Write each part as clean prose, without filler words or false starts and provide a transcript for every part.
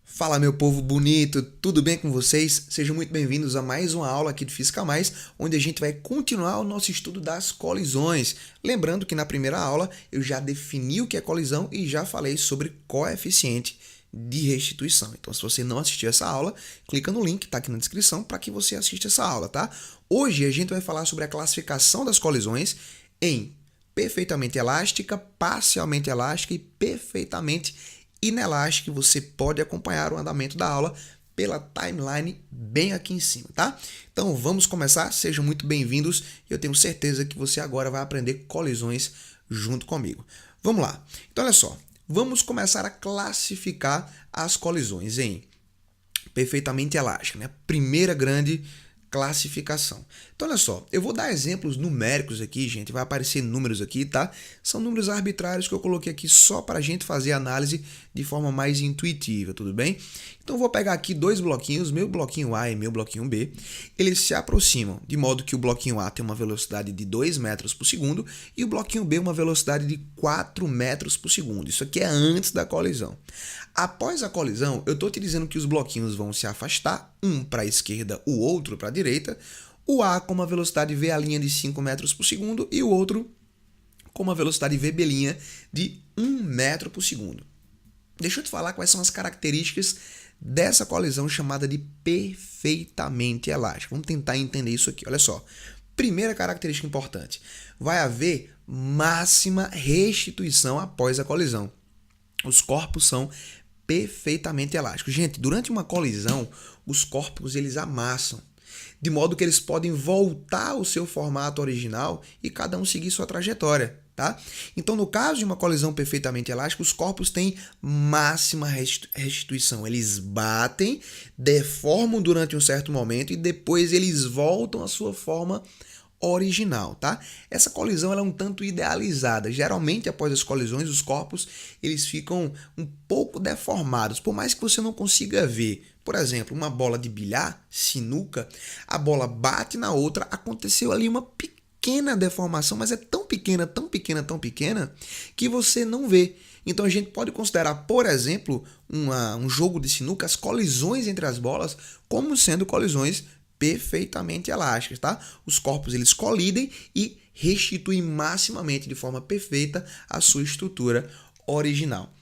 Fala, meu povo bonito, tudo bem com vocês? Sejam muito bem-vindos a mais uma aula aqui do Física Mais, onde a gente vai continuar o nosso estudo das colisões. Lembrando que na primeira aula eu já defini o que é colisão e já falei sobre coeficiente de restituição. Então, se você não assistiu essa aula, clica no link, tá aqui na descrição, para que você assista essa aula, tá? Hoje a gente vai falar sobre a classificação das colisões em perfeitamente elástica, parcialmente elástica e perfeitamente inelástica. Você pode acompanhar o andamento da aula pela timeline bem aqui em cima, tá? Então vamos começar, sejam muito bem-vindos. Eu tenho certeza que você agora vai aprender colisões junto comigo. Vamos lá. Então olha só, vamos começar a classificar as colisões em perfeitamente elástica, né? Primeira grande classificação. Então, olha só, eu vou dar exemplos numéricos aqui, gente, vai aparecer números aqui, tá? São números arbitrários que eu coloquei aqui só para a gente fazer a análise de forma mais intuitiva, tudo bem? Então, eu vou pegar aqui dois bloquinhos, meu bloquinho A e meu bloquinho B, eles se aproximam, de modo que o bloquinho A tem uma velocidade de 2 metros por segundo e o bloquinho B uma velocidade de 4 metros por segundo. Isso aqui é antes da colisão. Após a colisão, eu estou te dizendo que os bloquinhos vão se afastar, um para a esquerda, o outro para a direita, o A com uma velocidade V' de 5 metros por segundo e o outro com uma velocidade VB' de 1 metro por segundo. Deixa eu te falar quais são as características dessa colisão chamada de perfeitamente elástica. Vamos tentar entender isso aqui, olha só. Primeira característica importante, vai haver máxima restituição após a colisão. Os corpos são perfeitamente elásticos. Gente, durante uma colisão, os corpos eles amassam, de modo que eles podem voltar ao seu formato original e cada um seguir sua trajetória, tá? Então, no caso de uma colisão perfeitamente elástica, os corpos têm máxima restituição. Eles batem, deformam durante um certo momento e depois eles voltam à sua forma original, tá? Essa colisão ela é um tanto idealizada. Geralmente, após as colisões, os corpos eles ficam um pouco deformados, por mais que você não consiga ver. Por exemplo, uma bola de bilhar, sinuca, a bola bate na outra, aconteceu ali uma pequena deformação, mas é tão pequena, tão pequena, tão pequena, que você não vê. Então a gente pode considerar, por exemplo, um jogo de sinuca, as colisões entre as bolas, como sendo colisões perfeitamente elásticas, tá? Os corpos eles colidem e restituem maximamente de forma perfeita a sua estrutura original.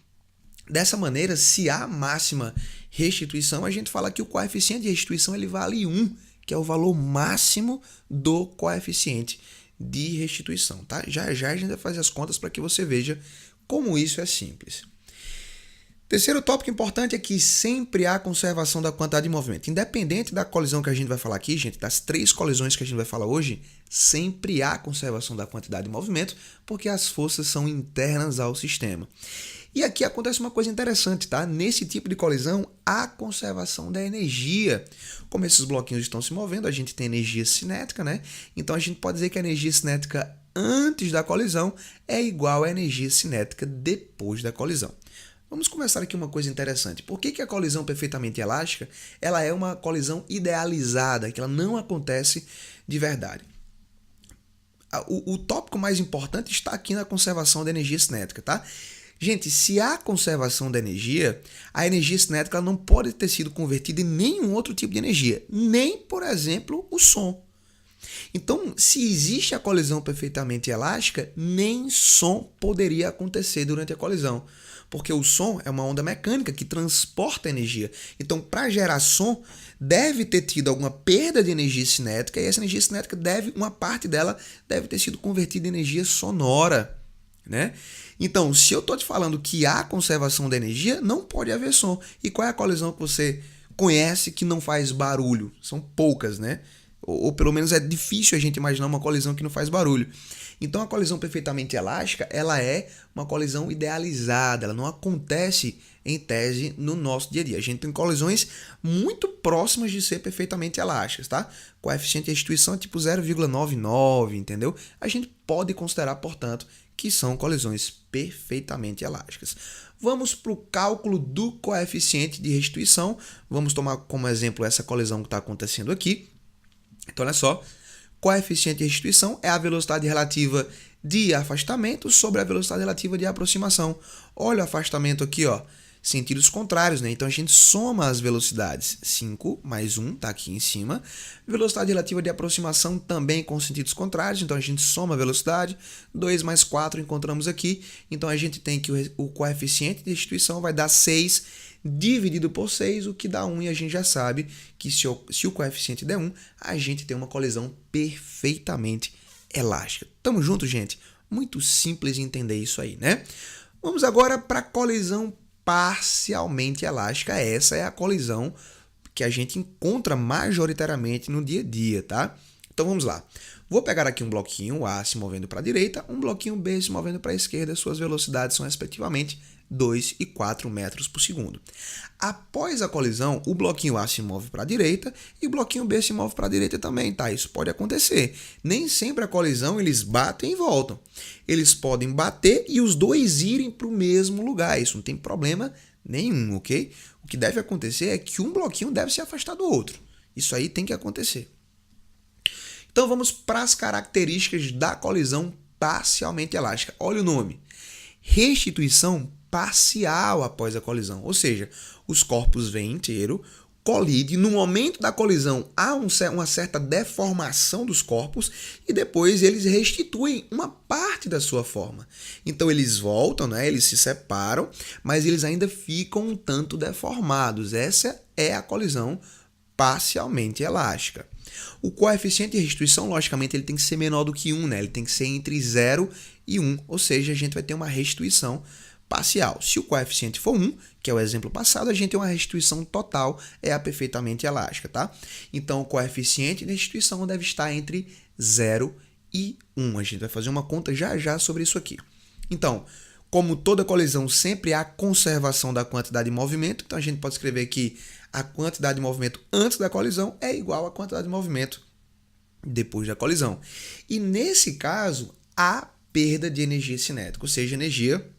Dessa maneira, se há máxima restituição, a gente fala que o coeficiente de restituição ele vale 1, que é o valor máximo do coeficiente de restituição, tá? Já já a gente vai fazer as contas para que você veja como isso é simples. Terceiro tópico importante é que sempre há conservação da quantidade de movimento. Independente da colisão que a gente vai falar aqui, gente, das 3 colisões que a gente vai falar hoje, sempre há conservação da quantidade de movimento, porque as forças são internas ao sistema. E aqui acontece uma coisa interessante, tá? Nesse tipo de colisão, há conservação da energia. Como esses bloquinhos estão se movendo, a gente tem energia cinética, né? Então a gente pode dizer que a energia cinética antes da colisão é igual à energia cinética depois da colisão. Vamos começar aqui uma coisa interessante. Por que a colisão perfeitamente elástica ela é uma colisão idealizada, que ela não acontece de verdade? O tópico mais importante está aqui na conservação da energia cinética, tá? Gente, se há conservação da energia, a energia cinética ela não pode ter sido convertida em nenhum outro tipo de energia, nem, por exemplo, o som. Então, se existe a colisão perfeitamente elástica, nem som poderia acontecer durante a colisão, porque o som é uma onda mecânica que transporta energia. Então, para gerar som, deve ter tido alguma perda de energia cinética e essa energia cinética uma parte dela deve ter sido convertida em energia sonora, né? Então, se eu estou te falando que há conservação da energia, não pode haver som. E qual é a colisão que você conhece que não faz barulho? São poucas, né? Ou pelo menos é difícil a gente imaginar uma colisão que não faz barulho. Então a colisão perfeitamente elástica, ela é uma colisão idealizada, ela não acontece em tese no nosso dia a dia. A gente tem colisões muito próximas de ser perfeitamente elásticas, tá? Coeficiente de restituição é tipo 0,99, entendeu? A gente pode considerar, portanto, que são colisões perfeitamente elásticas. Vamos para o cálculo do coeficiente de restituição. Vamos tomar como exemplo essa colisão que está acontecendo aqui. Então, olha só. Coeficiente de restituição é a velocidade relativa de afastamento sobre a velocidade relativa de aproximação. Olha o afastamento aqui, ó, sentidos contrários, né? Então a gente soma as velocidades. 5 mais 1 está aqui em cima. Velocidade relativa de aproximação também com sentidos contrários, então a gente soma a velocidade. 2 mais 4 encontramos aqui. Então a gente tem que o coeficiente de restituição vai dar 6 dividido por 6, o que dá 1, e a gente já sabe que se o coeficiente der 1, a gente tem uma colisão perfeitamente elástica. Tamo junto, gente? Muito simples entender isso aí, né? Vamos agora para a colisão parcialmente elástica. Essa é a colisão que a gente encontra majoritariamente no dia a dia, tá? Então vamos lá. Vou pegar aqui um bloquinho A se movendo para a direita, um bloquinho B se movendo para a esquerda. Suas velocidades são respectivamente 2 e 4 metros por segundo. Após a colisão, o bloquinho A se move para a direita e o bloquinho B se move para a direita também, tá? Isso pode acontecer. Nem sempre a colisão eles batem e voltam. Eles podem bater e os dois irem para o mesmo lugar. Isso não tem problema nenhum, ok? O que deve acontecer é que um bloquinho deve se afastar do outro. Isso aí tem que acontecer. Então vamos para as características da colisão parcialmente elástica. Olha o nome. Restituição parcial após a colisão, ou seja, os corpos vêm inteiro, colidem, no momento da colisão há uma certa deformação dos corpos e depois eles restituem uma parte da sua forma. Então eles voltam, né? Eles se separam, mas eles ainda ficam um tanto deformados. Essa é a colisão parcialmente elástica. O coeficiente de restituição, logicamente, ele tem que ser menor do que 1, né? Ele tem que ser entre 0 e 1, ou seja, a gente vai ter uma restituição parcial. Se o coeficiente for 1, que é o exemplo passado, a gente tem uma restituição total, é a perfeitamente elástica, tá? Então, o coeficiente de restituição deve estar entre 0 e 1. A gente vai fazer uma conta já já sobre isso aqui. Então, como toda colisão, sempre há conservação da quantidade de movimento, então a gente pode escrever que a quantidade de movimento antes da colisão é igual à quantidade de movimento depois da colisão. E nesse caso, há perda de energia cinética, ou seja, a energia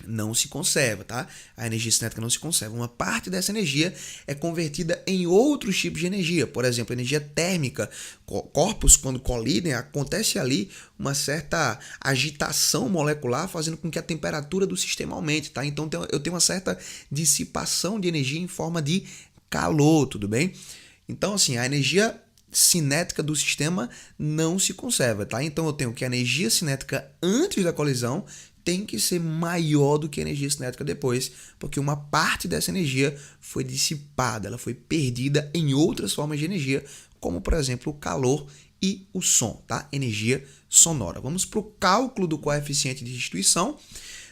não se conserva, tá? A energia cinética não se conserva. Uma parte dessa energia é convertida em outros tipos de energia, por exemplo, energia térmica. Corpos, quando colidem, acontece ali uma certa agitação molecular, fazendo com que a temperatura do sistema aumente, tá? Então eu tenho uma certa dissipação de energia em forma de calor, tudo bem? Então, assim, a energia cinética do sistema não se conserva, tá? Então eu tenho que a energia cinética antes da colisão tem que ser maior do que a energia cinética depois, porque uma parte dessa energia foi dissipada, ela foi perdida em outras formas de energia, como por exemplo o calor e o som, tá? Energia sonora. Vamos para o cálculo do coeficiente de restituição.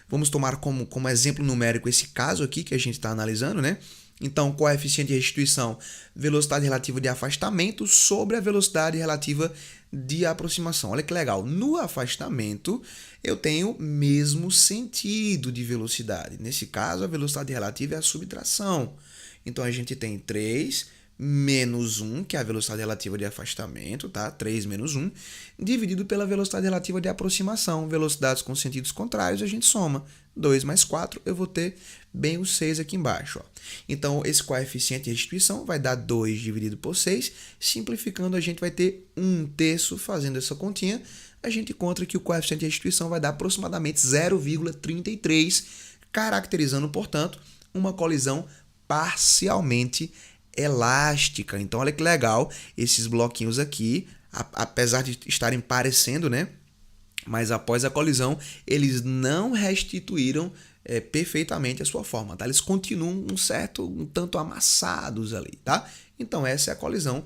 Vamos tomar como exemplo numérico esse caso aqui que a gente está analisando, né? Então, coeficiente de restituição, velocidade relativa de afastamento sobre a velocidade relativa de aproximação. Olha que legal. No afastamento, eu tenho mesmo sentido de velocidade. Nesse caso, a velocidade relativa é a subtração. Então, a gente tem 3 menos 1, que é a velocidade relativa de afastamento, tá? 3 menos 1, dividido pela velocidade relativa de aproximação. Velocidades com sentidos contrários, a gente soma. 2 mais 4, eu vou ter bem o 6 aqui embaixo. Ó. Então, esse coeficiente de restituição vai dar 2 dividido por 6. Simplificando, a gente vai ter 1/3. Fazendo essa continha, a gente encontra que o coeficiente de restituição vai dar aproximadamente 0,33, caracterizando, portanto, uma colisão parcialmente elástica. Então, olha que legal, esses bloquinhos aqui, apesar de estarem parecendo, né? Mas após a colisão, eles não restituíram perfeitamente a sua forma, tá? Eles continuam um tanto amassados ali, tá? Então, essa é a colisão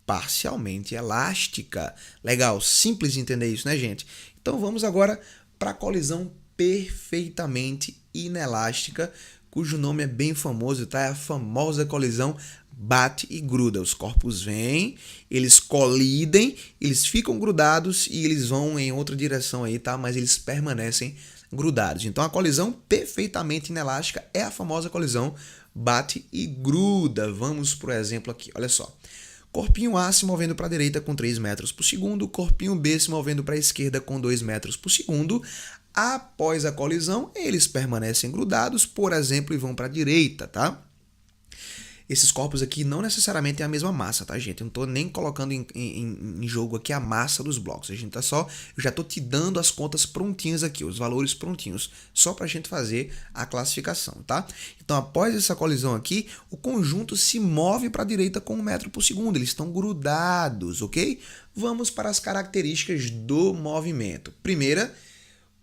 parcialmente elástica. Legal, simples de entender isso, né, gente? Então, vamos agora para a colisão perfeitamente inelástica, cujo nome é bem famoso, tá? É a famosa colisão bate e gruda. Os corpos vêm, eles colidem, eles ficam grudados e eles vão em outra direção aí, tá? Mas eles permanecem grudados. Então a colisão perfeitamente inelástica é a famosa colisão bate e gruda. Vamos pro exemplo aqui, olha só. Corpinho A se movendo para a direita com 3 metros por segundo, corpinho B se movendo para a esquerda com 2 metros por segundo. Após a colisão, eles permanecem grudados, por exemplo, e vão para a direita, tá? esses corpos aqui não necessariamente têm a mesma massa, tá, gente? Eu não estou nem colocando em jogo aqui a massa dos blocos. A gente eu já estou te dando as contas prontinhas aqui, os valores prontinhos, só para a gente fazer a classificação, tá? Então, após essa colisão aqui, o conjunto se move para a direita com 1 metro por segundo. Eles estão grudados, ok? Vamos para as características do movimento. Primeira,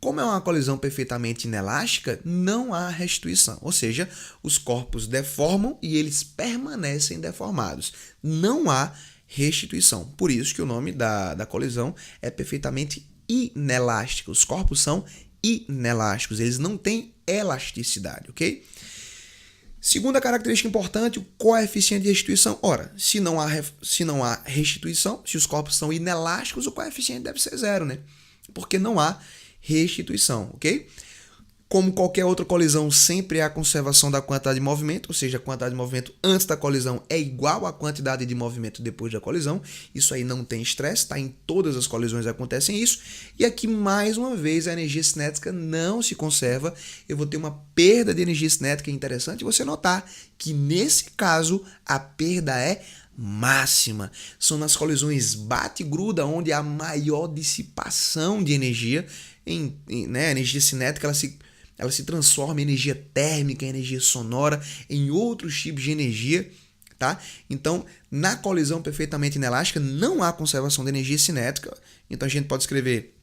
como é uma colisão perfeitamente inelástica, não há restituição, ou seja, os corpos deformam e eles permanecem deformados. Não há restituição. Por isso que o nome da colisão é perfeitamente inelástica. Os corpos são inelásticos, eles não têm elasticidade, ok? Segunda característica importante, o coeficiente de restituição. Ora, se não há restituição, se os corpos são inelásticos, o coeficiente deve ser 0, né? Porque não há restituição, ok? Como qualquer outra colisão, sempre há a conservação da quantidade de movimento, ou seja, a quantidade de movimento antes da colisão é igual à quantidade de movimento depois da colisão. Isso aí não tem estresse, tá? Em todas as colisões acontecem isso. E aqui, mais uma vez, a energia cinética não se conserva. Eu vou ter uma perda de energia cinética. É interessante você notar que, nesse caso, a perda é máxima. São nas colisões bate-gruda onde há maior dissipação de energia. A energia cinética ela se transforma em energia térmica, em energia sonora, em outros tipos de energia, tá? Então, na colisão perfeitamente inelástica, não há conservação de energia cinética. Então, a gente pode escrever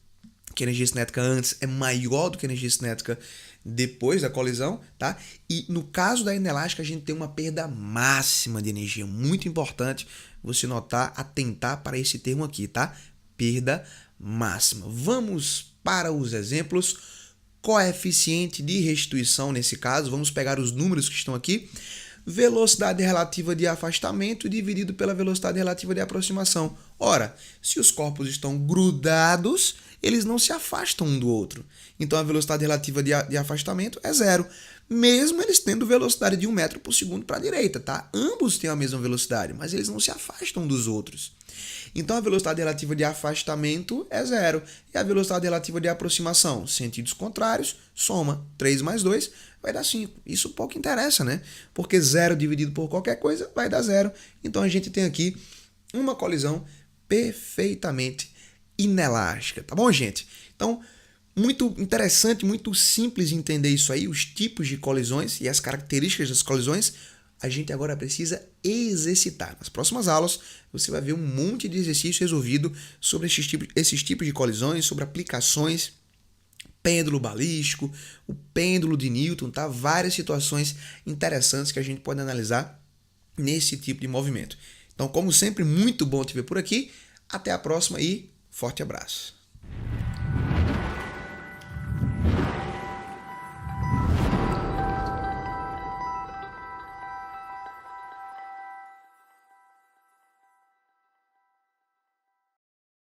que a energia cinética antes é maior do que a energia cinética depois da colisão, tá? E no caso da inelástica, a gente tem uma perda máxima de energia. Muito importante você notar, atentar para esse termo aqui, tá? Perda máxima. Vamos para os exemplos. Coeficiente de restituição nesse caso, vamos pegar os números que estão aqui. Velocidade relativa de afastamento dividido pela velocidade relativa de aproximação. Ora, se os corpos estão grudados, eles não se afastam um do outro. Então, a velocidade relativa de afastamento é 0, mesmo eles tendo velocidade de 1 metro por segundo para a direita, tá? Ambos têm a mesma velocidade, mas eles não se afastam um dos outros. Então, a velocidade relativa de afastamento é 0. E a velocidade relativa de aproximação, sentidos contrários, soma 3 mais 2, vai dar 5. Isso pouco interessa, né? Porque 0 dividido por qualquer coisa vai dar 0. Então, a gente tem aqui uma colisão perfeitamente inelástica. Tá bom, gente? Então, muito interessante, muito simples de entender isso aí, os tipos de colisões e as características das colisões. A gente agora precisa exercitar. Nas próximas aulas, você vai ver um monte de exercício resolvido sobre esses tipos de colisões, sobre aplicações, pêndulo balístico, o pêndulo de Newton, tá? Várias situações interessantes que a gente pode analisar nesse tipo de movimento. Então, como sempre, muito bom te ver por aqui. Até a próxima e forte abraço.